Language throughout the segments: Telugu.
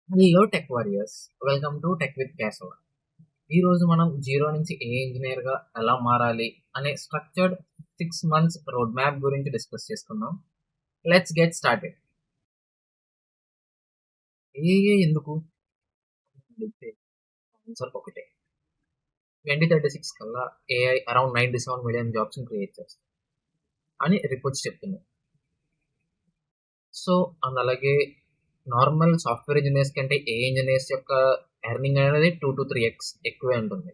Hello tech warriors, welcome to tech with castle. ఈ రోజు మనం జీరో నుంచి ఏ ఇంజనీర్ గా ఎలా మారాలి అనే స్ట్రక్చర్డ్ 6 months రోడ్ మ్యాప్ గురించి డిస్కస్ చేసుకుందాం. Let's get started. ఏ ఎందుకు అడిగితే ఆన్సర్ ఒకటే. 2036 కల్లా AI around 97 million jobs create చేస్తుంది అని రిపోర్ట్స్ చెప్తున్నాయి. సో అండ్ అలాగే నార్మల్ సాఫ్ట్వేర్ ఇంజనీర్స్ కంటే ఏ ఇంజనీర్స్ యొక్క ఎర్నింగ్ అనేది 2 to 3x ఎక్కువే ఉంటుంది.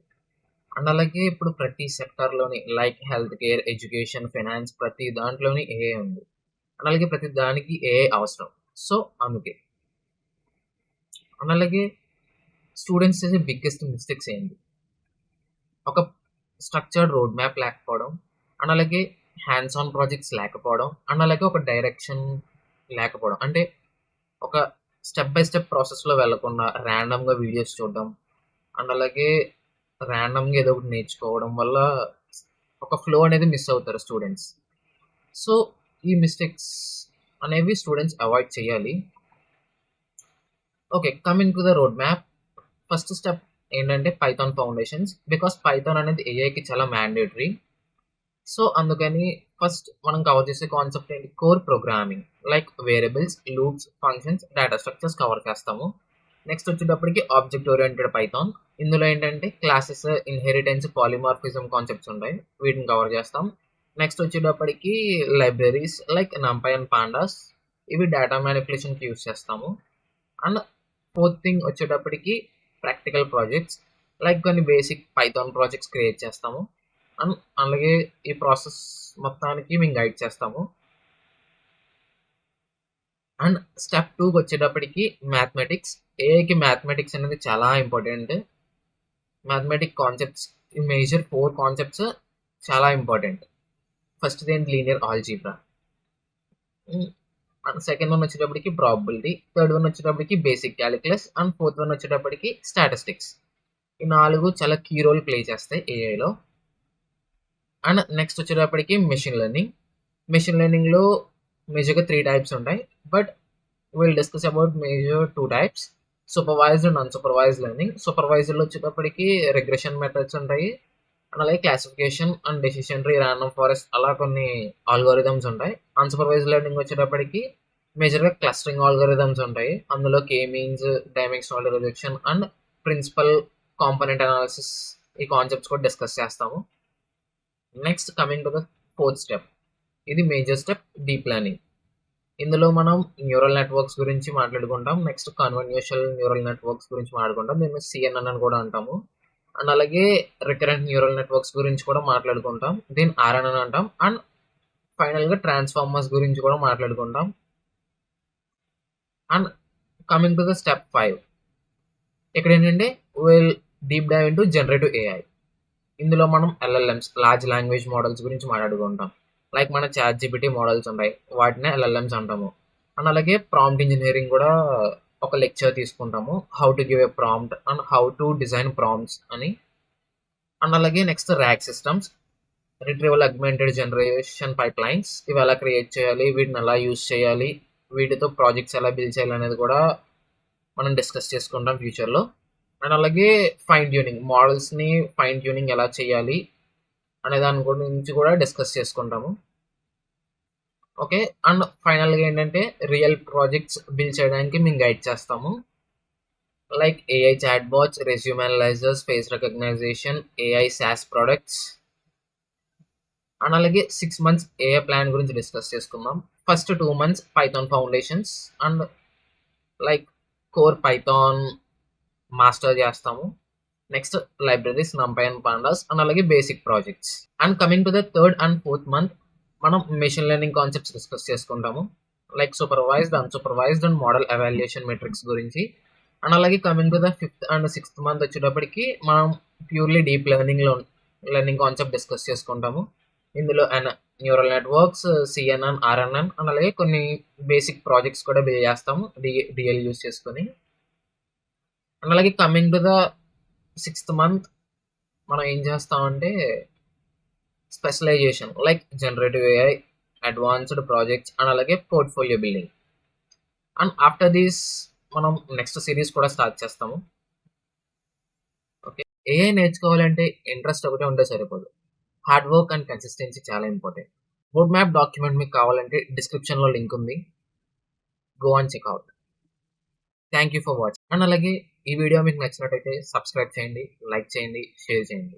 అండ్ అలాగే ఇప్పుడు ప్రతి సెక్టార్‌లోని like health care, education, finance ప్రతి దాంట్లోని ఏఐ ఉంది. అండ్ అలాగే ప్రతి దానికి ఏఐ అవసరం. సో, అందుకే. అండ్ అలాగే స్టూడెంట్స్ చేసే బిగ్గెస్ట్ మిస్టేక్స్ ఏంటి? ఒక స్ట్రక్చర్డ్ రోడ్ మ్యాప్ లేకపోవడం, అండ్ అలాగే హ్యాండ్స్ ఆన్ ప్రాజెక్ట్స్ లేకపోవడం, అండ్ అలాగే ఒక డైరెక్షన్ లేకపోవడం. అంటే ఒక స్టెప్ బై స్టెప్ ప్రాసెస్‌లో వెళ్ళకుండా ర్యాండమ్‌గా వీడియోస్ చూడడం, అండ్ అలాగే ర్యాండమ్‌గా ఏదో ఒకటి నేర్చుకోవడం వల్ల ఒక ఫ్లో అనేది మిస్ అవుతారు స్టూడెంట్స్. సో, ఈ మిస్టేక్స్ అనేవి స్టూడెంట్స్ అవాయిడ్ చేయాలి. Okay. Coming to the road map. First step ఏంటంటే పైథాన్ ఫౌండేషన్స్. బికాస్ పైథాన్ అనేది ఏఐకి చాలా మ్యాండేటరీ. సో, అందుకని ఫస్ట్ మనం కవర్ చేసే కాన్సెప్ట్ ఏంటి? Core programming. Like variables, loops, functions, data structures cover చేస్తాము. నెక్స్ట్ వచ్చేటప్పటికి ఆబ్జెక్ట్ ఓరియెంటెడ్ పైథాన్. ఇందులో ఏంటంటే క్లాసెస్, ఇన్హెరిటెన్స్, పాలిమార్ఫిజం కాన్సెప్ట్స్ ఉంటాయి. వీటిని కవర్ చేస్తాం. నెక్స్ట్ వచ్చేటప్పటికి లైబ్రరీస్ లైక్ నంపై అండ్ పాండాస్. ఇవి డేటా మ్యానిపులేషన్‌కి యూజ్ చేస్తాము. అండ్ ఫోర్త్ థింగ్ వచ్చేటప్పటికి ప్రాక్టికల్ ప్రాజెక్ట్స్. లైక్ కొన్ని బేసిక్ పైథాన్ ప్రాజెక్ట్స్ క్రియేట్ చేస్తాము. అండ్ అలాగే ఈ ప్రాసెస్ మొత్తానికి మేము గైడ్ చేస్తాము. అండ్ స్టెప్ 2కి వచ్చేటప్పటికి మ్యాథమెటిక్స్. ఏఐకి మ్యాథమెటిక్స్ అనేది చాలా ఇంపార్టెంట్. మ్యాథమెటిక్ కాన్సెప్ట్స్, ఈ మేజర్ 4 కాన్సెప్ట్స్ చాలా ఇంపార్టెంట్. ఫస్ట్ ఏంటి? Linear algebra. And second one వచ్చేటప్పటికి ప్రాబబిలిటీ. థర్డ్ వన్ వచ్చేటప్పటికి basic calculus. And fourth one వచ్చేటప్పటికి స్టాటిస్టిక్స్. ఈ 4 చాలా కీ రోల్ ప్లే చేస్తాయి ఏఐలో. అండ్ నెక్స్ట్ వచ్చేటప్పటికి మెషిన్ లెర్నింగ్. మెషిన్ లెర్నింగ్‌లో మేజర్‌గా 3 టైప్స్ ఉంటాయి. But will discuss about major 2 types. Supervised and unsupervised learning. సూపర్వైజ్డ్‌లో వచ్చేటప్పటికి రిగ్రెషన్ మెథడ్స్ ఉంటాయి. అండ్ అలాగే classification and decision tree, random forest అలా కొన్ని ఆల్గోరిథమ్స్ ఉంటాయి. అన్‌సూపర్వైజ్డ్ లెర్నింగ్ వచ్చేటప్పటికి మేజర్‌గా క్లస్టరింగ్ ఆల్గోరిథమ్స్ ఉంటాయి. అందులో K means, dimensional rejection and principal component analysis ఈ కాన్సెప్ట్స్ కూడా డిస్కస్ చేస్తాము. Next coming to the fourth step. ఇది మేజర్ స్టెప్, డీప్ లెర్నింగ్. ఇందులో మనం న్యూరల్ నెట్వర్క్స్ గురించి మాట్లాడుకుంటాం. నెక్స్ట్ కన్వల్యూషనల్ న్యూరల్ నెట్వర్క్స్ గురించి మాట్లాడుకుంటాం. దీన్ని సిఎన్ఎన్ అని కూడా అంటాము. అండ్ అలాగే రికరెంట్ న్యూరల్ నెట్వర్క్స్ గురించి కూడా మాట్లాడుకుంటాం. దీన్ని ఆర్ఎన్ఎన్ అంటాం. అండ్ ఫైనల్‌గా ట్రాన్స్‌ఫార్మర్స్ గురించి కూడా మాట్లాడుకుంటాం. And coming to the step 5. ఇక్కడేంటంటే will deep dive into generative AI. ఇందులో మనం ఎల్ఎల్ఎమ్స్, లార్జ్ లాంగ్వేజ్ మోడల్స్ గురించి మాట్లాడుకుంటాం. లైక్ మన చాట్ జీపీటీ మోడల్స్ ఉంటాయి. వాటినే ఎల్ఎల్ఎమ్స్ అంటాము. అండ్ అలాగే ప్రాంప్ట్ ఇంజినీరింగ్ కూడా ఒక లెక్చర్ తీసుకుంటాము. How to give a prompt and how to design prompts అని. అండ్ అలాగే next rag systems, retrieval augmented generation pipelines ఇవి ఎలా క్రియేట్ చేయాలి, వీటిని ఎలా యూజ్ చేయాలి, వీటితో ప్రాజెక్ట్స్ ఎలా బిల్డ్ చేయాలి అనేది కూడా మనం డిస్కస్ చేసుకుంటాం ఫ్యూచర్లో. అండ్ అలాగే ఫైన్ ట్యూనింగ్, మోడల్స్ని ఫైన్ ట్యూనింగ్ ఎలా చేయాలి అనే దాని గురించి కూడా డిస్కస్ చేసుకుంటాము. ఓకే. అండ్ ఫైనల్గా ఏంటంటే రియల్ ప్రాజెక్ట్స్ బిల్డ్ చేయడానికి మేము గైడ్ చేస్తాము. Like AI chat bots, resume analysers, face recognition, AI SaaS products. And అలాగే 6 months ఏఐ ప్లాన్ గురించి డిస్కస్ చేసుకుందాం. First 2 months Python foundations and like core Python master చేస్తాము. Next libraries, NumPy and pandas and అలాగే basic projects. And coming to the third and fourth month మనం మెషిన్ లెర్నింగ్ కాన్సెప్ట్స్ డిస్కస్ చేసుకుంటాము. Like supervised, unsupervised and model evaluation metrics గురించి. అండ్ అలాగే coming to the fifth and sixth month వచ్చేటప్పటికి మనం purely deep learning concept discuss చేసుకుంటాము. ఇందులో neural networks, CNN, RNN and అలాగే కొన్ని బేసిక్ ప్రాజెక్ట్స్ కూడా బిల్డ్ చేస్తాము డిఎల్ యూస్ చేసుకొని. అండ్ అలాగే coming to the sixth month మనం ఏం చేస్తామంటే specialisation like generative AI, advanced projects and అలాగే portfolio building. And after this మనం నెక్స్ట్ సిరీస్ కూడా స్టార్ట్ చేస్తాము. ఓకే. ఏఐ నేర్చుకోవాలంటే ఇంట్రెస్ట్ ఒకటే ఉంటే సరిపోదు. హార్డ్ వర్క్ అండ్ కన్సిస్టెన్సీ చాలా ఇంపార్టెంట్. రోడ్ మ్యాప్ డాక్యుమెంట్ మీకు కావాలంటే డిస్క్రిప్షన్‌లో లింక్ ఉంది. Go and check out. Thank you for watching. And అలాగే ఈ వీడియో మీకు నచ్చినట్టయితే సబ్స్క్రైబ్ చేయండి, లైక్ చేయండి, షేర్ చేయండి.